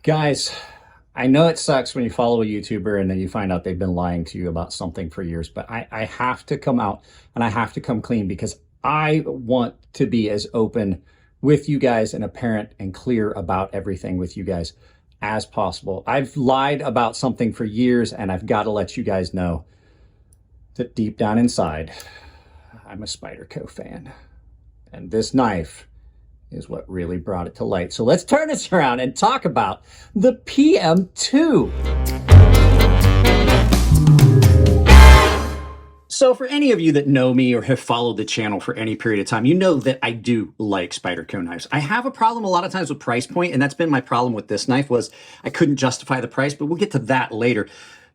Guys, I know it sucks when you follow a YouTuber and then you find out they've been lying to you about something for years, but I have to come out and I have to come clean because I want to be as open with you guys and apparent and clear about everything with you guys as possible. I've lied about something for years and I've got to let you guys know that deep down inside, I'm a Spyderco fan. And this knife is what really brought it to light. So let's turn this around and talk about the PM2. So for any of you that know me or have followed the channel for any period of time, you know that I do like Spyderco knives. I have a problem a lot of times with price point, and that's been my problem with this knife was I couldn't justify the price, but we'll get to that later.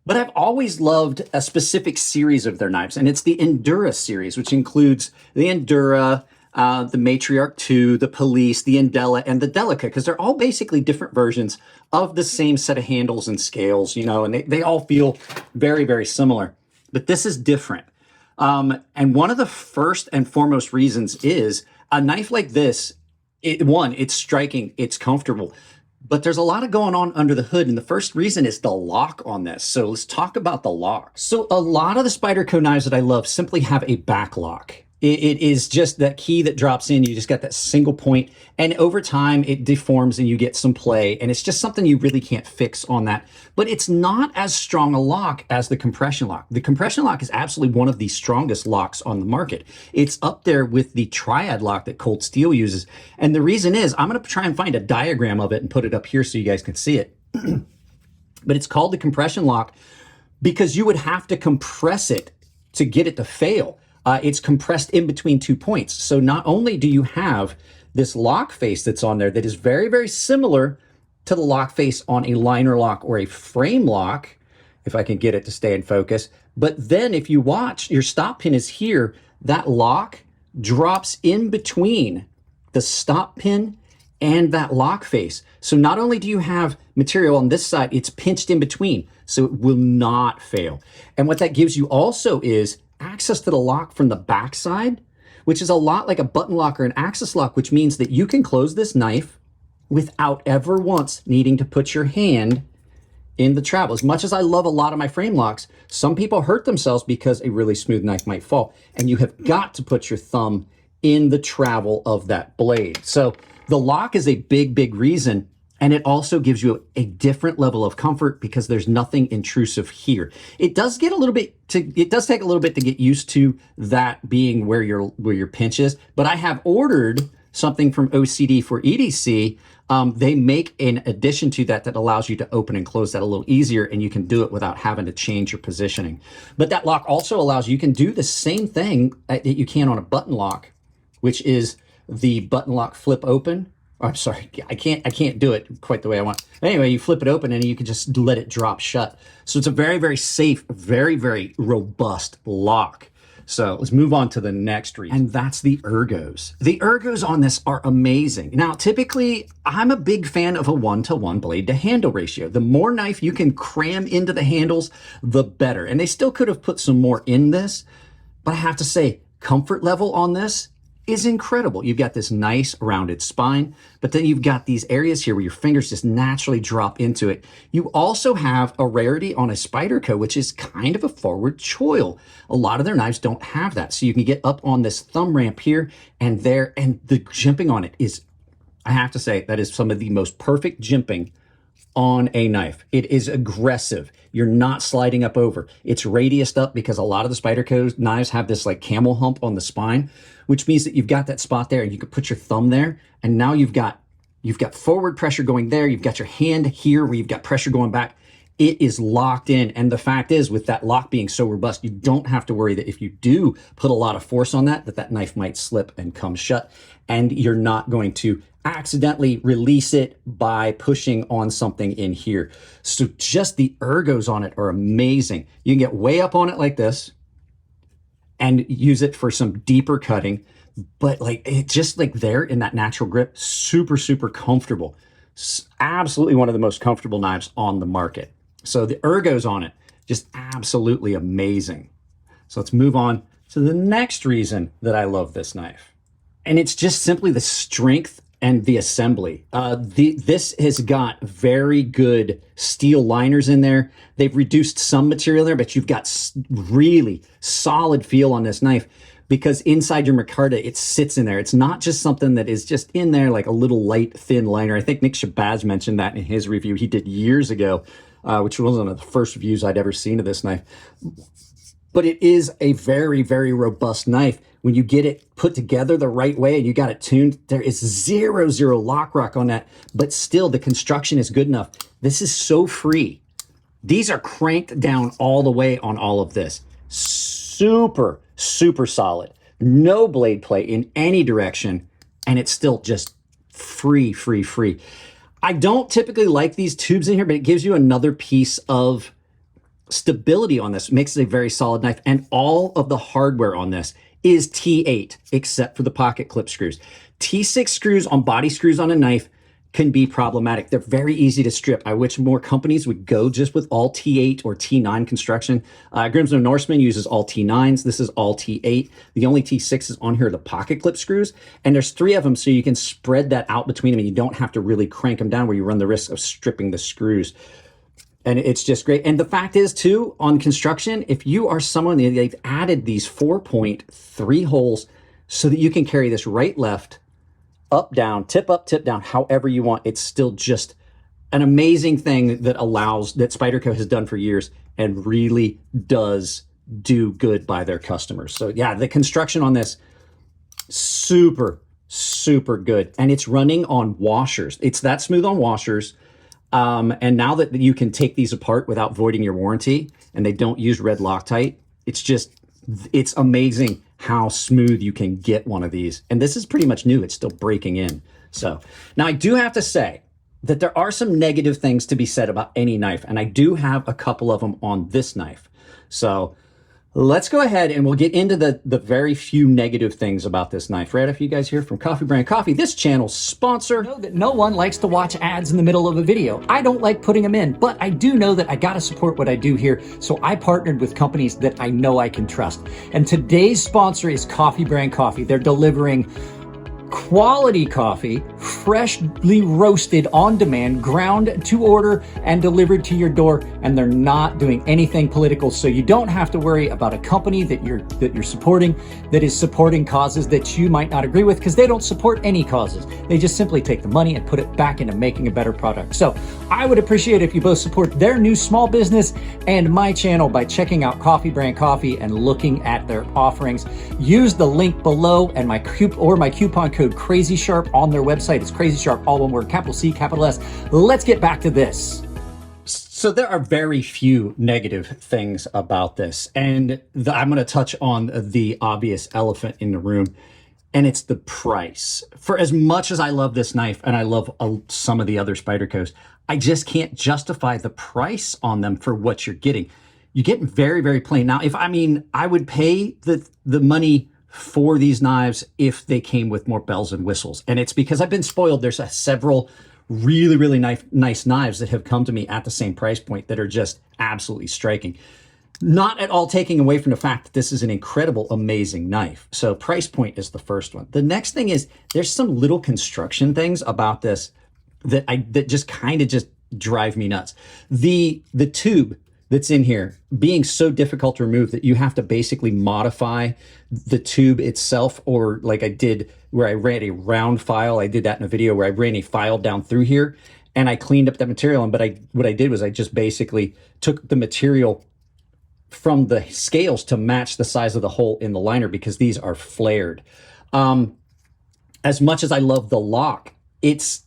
But I've always loved a specific series of their knives, and it's the Endura series, which includes the Endura, the Matriarch 2, the Police, the Indela, and the Delica, because they're all basically different versions of the same set of handles and scales, you know, and they all feel very, very similar. But this is different. And one of the first and foremost reasons is a knife like this, it's striking, it's comfortable, but there's a lot of going on under the hood. And the first reason is the lock on this. So let's talk about the lock. So a lot of the Spyderco knives that I love simply have a back lock. It is just that key that drops in. You just got that single point, and over time it deforms and you get some play, and it's just something you really can't fix on that. But it's not as strong a lock as the compression lock. The compression lock is absolutely one of the strongest locks on the market. It's up there with the triad lock that Cold Steel uses. And the reason is, I'm going to try and find a diagram of it and put it up here so you guys can see it. But it's called the compression lock because you would have to compress it to get it to fail. It's compressed in between 2 points. So not only do you have this lock face that's on there that is very, very similar to the lock face on a liner lock or a frame lock, if I can get it to stay in focus, but then if you watch, your stop pin is here, that lock drops in between the stop pin and that lock face. So not only do you have material on this side, it's pinched in between, so it will not fail. And what that gives you also is access to the lock from the back side, which is a lot like a button lock or an axis lock, which means that you can close this knife without ever once needing to put your hand in the travel. As much as I love a lot of my frame locks, some people hurt themselves because a really smooth knife might fall, and you have got to put your thumb in the travel of that blade. So the lock is a big, big reason. And it also gives you a different level of comfort because there's nothing intrusive here. It does take a little bit to get used to that being where your pinch is. But I have ordered something from OCD for EDC. They make an addition to that that allows you to open and close that a little easier, and you can do it without having to change your positioning. But that lock also allows you can do the same thing that you can on a button lock, which is the button lock flip open. I'm sorry, I can't do it quite the way I want. Anyway, you flip it open and you can just let it drop shut. So it's a very, very safe, very, very robust lock. So let's move on to the next reason, and that's the Ergos. The Ergos on this are amazing. Now, typically, I'm a big fan of a 1-to-1 blade to handle ratio. The more knife you can cram into the handles, the better. And they still could have put some more in this, but I have to say, comfort level on this is incredible. You've got this nice rounded spine, but then you've got these areas here where your fingers just naturally drop into it. You also have a rarity on a Spyderco, which is kind of a forward choil. A lot of their knives don't have that. So you can get up on this thumb ramp here and there, and the jimping on it is, I have to say, that is some of the most perfect jimping on a knife. It is aggressive. You're not sliding up over. It's radiused up because a lot of the Spyderco knives have this like camel hump on the spine, which means that you've got that spot there and you can put your thumb there. And now you've got forward pressure going there. You've got your hand here where you've got pressure going back. It is locked in. And the fact is, with that lock being so robust, you don't have to worry that if you do put a lot of force on that, that knife might slip and come shut. And you're not going to accidentally release it by pushing on something in here. So just the Ergos on it are amazing. You can get way up on it like this and use it for some deeper cutting, but like it just like there in that natural grip, super, super comfortable. Absolutely one of the most comfortable knives on the market. So the Ergos on it, just absolutely amazing. So let's move on to the next reason that I love this knife. And it's just simply the strength and the assembly. This has got very good steel liners in there. They've reduced some material there, but you've got really solid feel on this knife because inside your micarta, it sits in there. It's not just something that is just in there like a little light, thin liner. I think Nick Shabazz mentioned that in his review he did years ago, which was one of the first reviews I'd ever seen of this knife. But it is a very, very robust knife. When you get it put together the right way and you got it tuned, there is zero lock rock on that, but still the construction is good enough. This is so free. These are cranked down all the way on all of this. Super solid. No blade play in any direction, and it's still just free. I don't typically like these tubes in here, but it gives you another piece of stability on this. Makes it a very solid knife, and all of the hardware on this is T8 except for the pocket clip screws. T6 screws on body screws on a knife can be problematic. They're very easy to strip. I wish more companies would go just with all T8 or T9 construction. Grimsmo Norseman uses all T9s. This is all T8. The only T6s on here are the pocket clip screws, and there's 3 of them, so you can spread that out between them and you don't have to really crank them down where you run the risk of stripping the screws. And it's just great. And the fact is, too, on construction, if you are someone, they've added these 4.3 holes so that you can carry this right, left, up, down, tip up, tip down, however you want. It's still just an amazing thing that Spyderco has done for years and really does do good by their customers. So yeah, the construction on this, super good. And it's running on washers. It's that smooth on washers. And now that you can take these apart without voiding your warranty and they don't use red Loctite, it's amazing how smooth you can get one of these. And this is pretty much new. It's still breaking in. So now I do have to say that there are some negative things to be said about any knife. And I do have a couple of them on this knife. So let's go ahead and we'll get into the very few negative things about this knife. Right after you guys hear from Coffee Brand Coffee, this channel's sponsor. I know that no one likes to watch ads in the middle of a video. I don't like putting them in, but I do know that I gotta support what I do here, so I partnered with companies that I know I can trust. And today's sponsor is Coffee Brand Coffee. They're delivering quality coffee, freshly roasted on demand, ground to order and delivered to your door, and they're not doing anything political, so you don't have to worry about a company that you're supporting that is supporting causes that you might not agree with, because they don't support any causes. They just simply take the money and put it back into making a better product. So I would appreciate it if you both support their new small business and my channel by checking out Coffee Brand Coffee and looking at their offerings. Use the link below and my coupon code Crazy Sharp on their website. It's Crazy Sharp, all one word, capital C, capital S. Let's get back to this. So there are very few negative things about this. And I'm going to touch on the obvious elephant in the room, and it's the price. For as much as I love this knife, and I love some of the other Spydercos, I just can't justify the price on them for what you're getting. You're getting very plain. Now, I would pay the money for these knives if they came with more bells and whistles. And it's because I've been spoiled. There's several really nice knives that have come to me at the same price point that are just absolutely striking. Not at all taking away from the fact that this is an incredible, amazing knife. So price point is the first one. The next thing is there's some little construction things about this that just kind of just drive me nuts. The tube that's in here being so difficult to remove that you have to basically modify the tube itself, or like I did where I ran a round file. I did that in a video where I ran a file down through here and I cleaned up that material. But what I did was I just basically took the material from the scales to match the size of the hole in the liner, because these are flared. As much as I love the lock, it's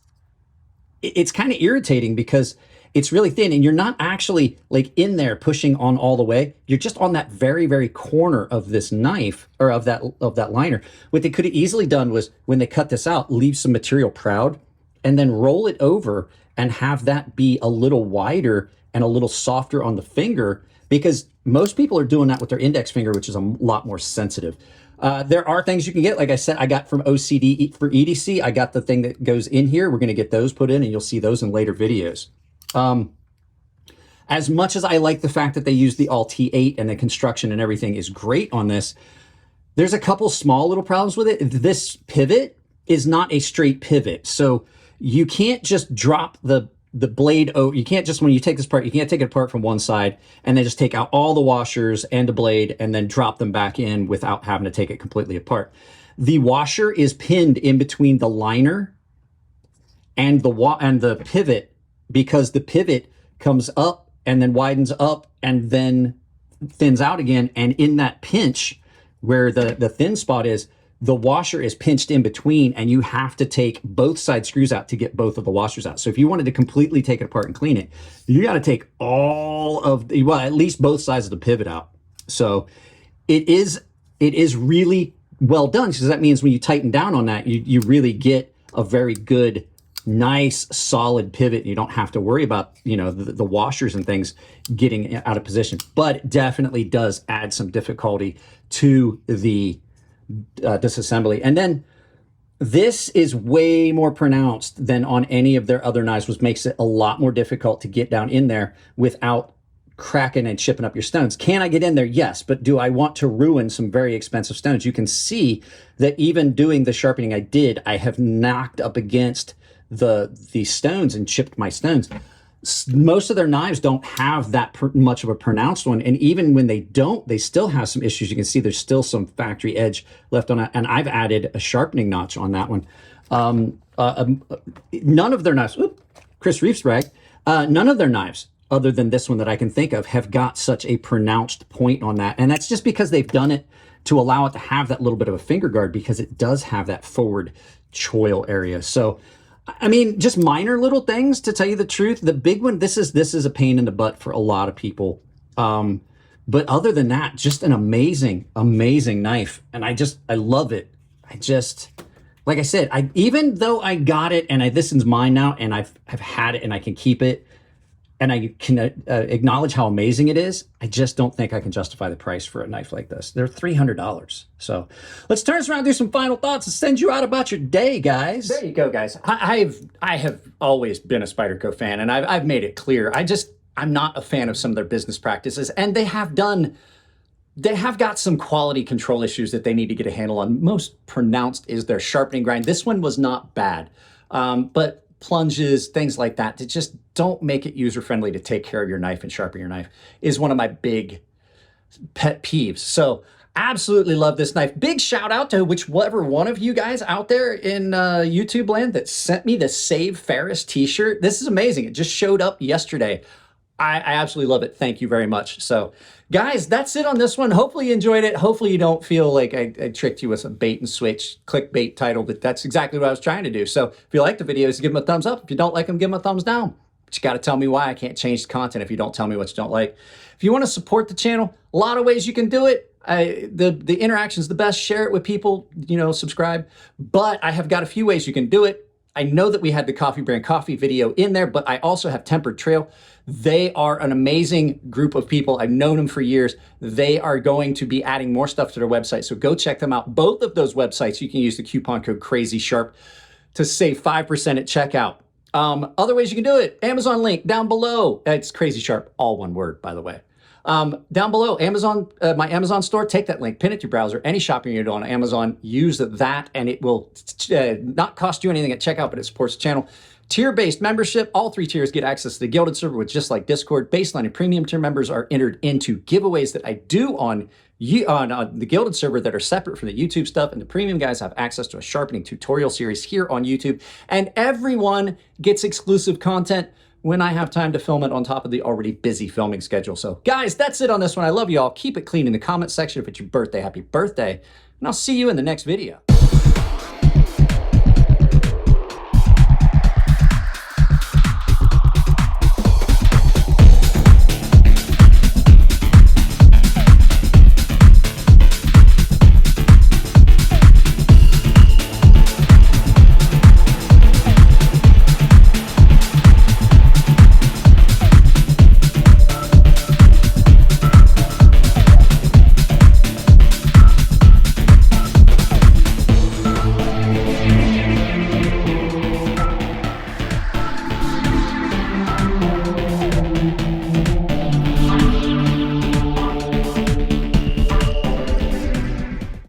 kind of irritating because it's really thin and you're not actually like in there pushing on all the way. You're just on that very corner of this knife, or of that liner. What they could have easily done was, when they cut this out, leave some material proud and then roll it over and have that be a little wider and a little softer on the finger, because most people are doing that with their index finger, which is a lot more sensitive. There are things you can get. Like I said, I got from OCD for EDC. I got the thing that goes in here. We're going to get those put in, and you'll see those in later videos. As much as I like the fact that they use the all T8 and the construction and everything is great on this, there's a couple small little problems with it. This pivot is not a straight pivot. So you can't just drop the blade. Oh, you can't just, when you take this apart, you can't take it apart from one side and then just take out all the washers and the blade and then drop them back in without having to take it completely apart. The washer is pinned in between the liner and the pivot, because the pivot comes up and then widens up and then thins out again. And in that pinch where the thin spot is, the washer is pinched in between, and you have to take both side screws out to get both of the washers out. So if you wanted to completely take it apart and clean it, you got to take all of the, well, at least both sides of the pivot out. So it is really well done, because that means when you tighten down on that, you really get a very good, nice, solid pivot. You don't have to worry about, you know, the washers and things getting out of position. But it definitely does add some difficulty to the disassembly. And then this is way more pronounced than on any of their other knives, which makes it a lot more difficult to get down in there without cracking and chipping up your stones. Can I get in there? Yes, but do I want to ruin some very expensive stones? You can see that even doing the sharpening I did, I have knocked up against the stones and chipped my stones. Most of their knives don't have that much of a pronounced one, and even when they don't, they still have some issues. You can see there's still some factory edge left on it, and I've added a sharpening notch on that one. None of their knives, Chris Reeves bragged, none of their knives, other than this one that I can think of, have got such a pronounced point on that, and that's just because they've done it to allow it to have that little bit of a finger guard, because it does have that forward choil area. So I mean, just minor little things, to tell you the truth. The big one, this is a pain in the butt for a lot of people. But other than that, just an amazing, amazing knife. And I love it. Like I said, even though I got it and this is mine now, and I've had it and I can keep it, and I can acknowledge how amazing it is, I just don't think I can justify the price for a knife like this. They're $300. So let's turn this around, do some final thoughts, and send you out about your day, guys. There you go, guys. I have always been a Spyderco fan, and I've made it clear. I'm not a fan of some of their business practices, and they have got some quality control issues that they need to get a handle on. Most pronounced is their sharpening grind. This one was not bad, but plunges, things like that just don't make it user-friendly to take care of your knife and sharpen your knife is one of my big pet peeves. So absolutely love this knife. Big shout out to whichever one of you guys out there in YouTube land that sent me the Save Ferris t-shirt. This is amazing. It just showed up yesterday. I absolutely love it. Thank you very much. So guys, that's it on this one. Hopefully you enjoyed it. Hopefully you don't feel like I tricked you with some bait and switch clickbait title, but that's exactly what I was trying to do. So if you like the videos, give them a thumbs up. If you don't like them, give them a thumbs down. But you got to tell me why. I can't change the content if you don't tell me what you don't like. If you want to support the channel, a lot of ways you can do it. The interaction's the best. Share it with people, subscribe. But I have got a few ways you can do it. I know that we had the Coffee Brand Coffee video in there, but I also have Tempered Trail. They are an amazing group of people. I've known them for years. They are going to be adding more stuff to their website, so go check them out. Both of those websites, you can use the coupon code CrazySharp to save 5% at checkout. Other ways you can do it, Amazon link down below. It's CrazySharp, all one word, by the way. Down below, Amazon, my Amazon store, take that link, pin it to your browser, any shopping you're doing on Amazon, use that, and it will not cost you anything at checkout, but it supports the channel. Tier-based membership, all 3 tiers get access to the Gilded server, which just like Discord. Baseline and premium tier members are entered into giveaways that I do on the Gilded server that are separate from the YouTube stuff, and the premium guys have access to a sharpening tutorial series here on YouTube, and everyone gets exclusive content when I have time to film it on top of the already busy filming schedule. So guys, that's it on this one. I love you all. Keep it clean in the comment section. If it's your birthday, happy birthday, and I'll see you in the next video.